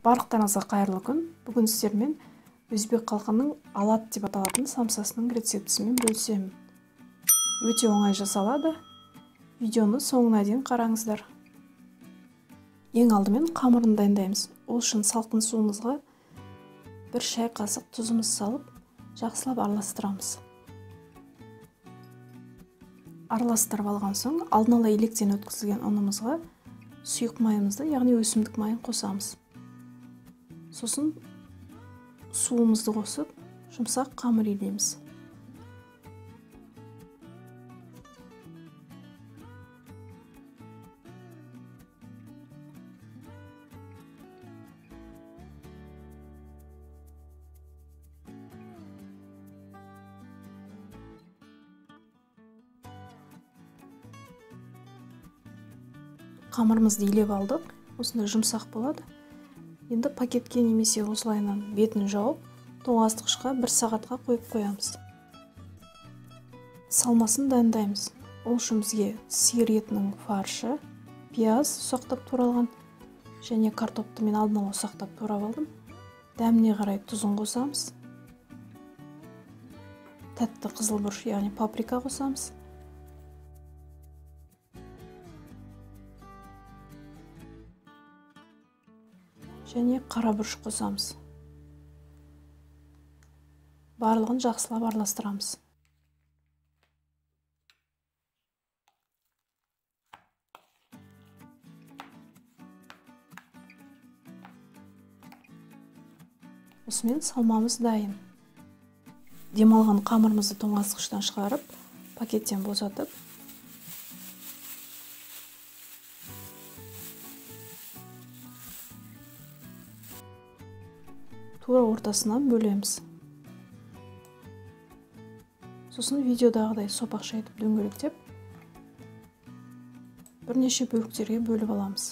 Барлықтарыңызға қайырлы күн. Бүгін сіздермен өзбек халқының алат деп аталатын самсасының рецептісімен бөлісемін. Өте оңай жасалады. Видеоны соңына дейін қараңыздар. Ең алдымен қамырын дайындаймыз. Ол үшін салқын суымызға 1 шай қасық тұзымыз салып, жақсылап араластырамыз. Араластырып алған соң, алдын ала електен өткізілген ұнымызға сұйық майымызды, яғни өсімдік майын қосамыз. Сосын суымызды қосып, жұмсақ қамыр илейміз. Қамырымызды илеп алдық. Осындай жұмсақ болады. Енді пакетке немесе осылайынан бетін жауып, тоңазытқышқа 1 сағатқа қойып қоямыз. Салмасын дайындаймыз. Ол үшін бізге сиыр етінің фаршы, пияз ұсақтап туралған және картопты мен алдын ала ұсақтап турап алдым. Дәміне қарай тұзын қосамыз. Тәтті қызыл бұрыш, яғни паприка қосамыз. Және қара бұрыш қосамыз. Барлығын жақсылап араластырамыз. Осымен салмамыз дайын. Демалған қамырымызды тоңазытқыштан шығарып, пакеттен босатып, тура ортасынан бөлеміз. Сосын видеодағыдай сопақша етіп дөңгелектеп, бірнеше бөліктерге бөліп аламыз.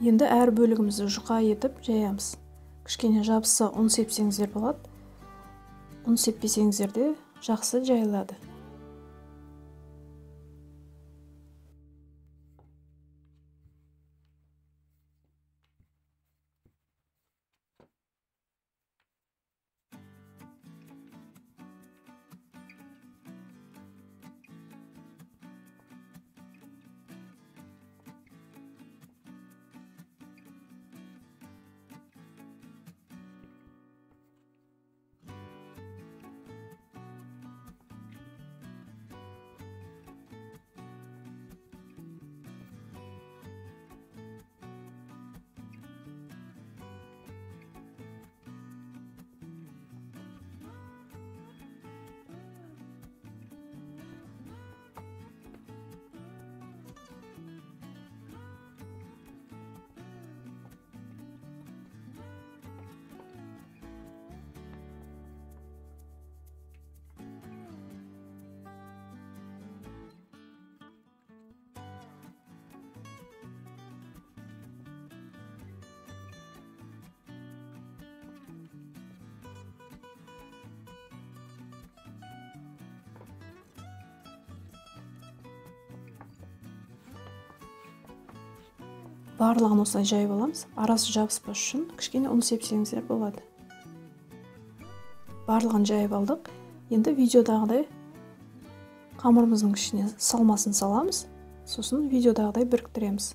Енді әр бөлігімізді жұқа етіп жаямыз. Кішкене жабысса ұн сепсеңіздер болады. Ұн сеппесеңіздер де жақсы жайылады. Барлығын осылай жайып аламыз. Арасы жабыспас үшін кішкене ұн сепсеңіздер болады. Барлығын жайып алдық. Енді видеодағыдай қамырымыздың ішіне салмасын саламыз. Сосын видеодағыдай біріктіреміз.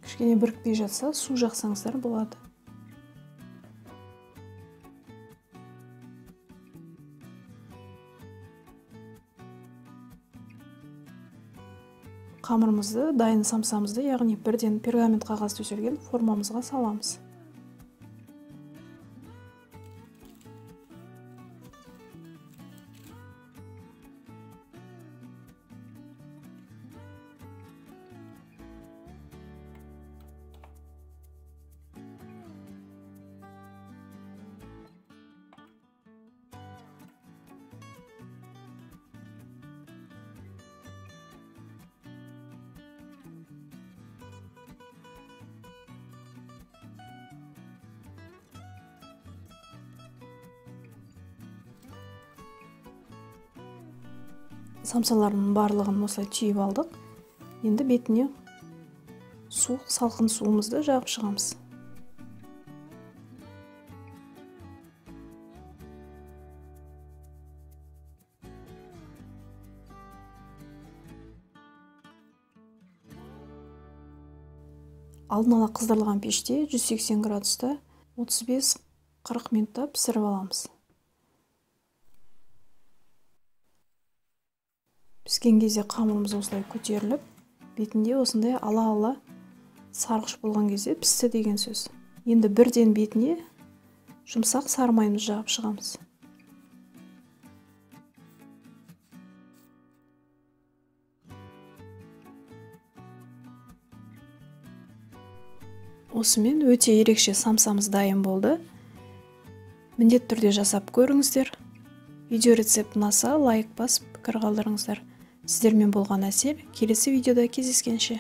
Кішкене бірікпей жатса, су жақсаңыздар болады. Қамырымызды, дайын самсамызды, яғни бірден пергамент қағаз төселген формамызға саламыз. Самсалардың барлығын осылай түйіп алдық. Енді бетіне салқын суымызды жағып шығамыз. Алдын ала қыздырылған пеште 180 градуста 35-40 минутта пісіріп аламыз. Піскен кезде қамырымыз осылай көтеріліп, бетінде осындай ала-ала сарғыш болған кезде пісті деген сөз. Енді бірден бетіне жұмсақ сары майымызды жағып шығамыз. Осымен өте ерекше самсамыз дайын болды. Міндетті түрде жасап көріңіздер. Видео рецепт ұнаса, лайк басып, пікір қалдырыңыздар. Сіздермен болған Әсел, келесі видеода кездескенше.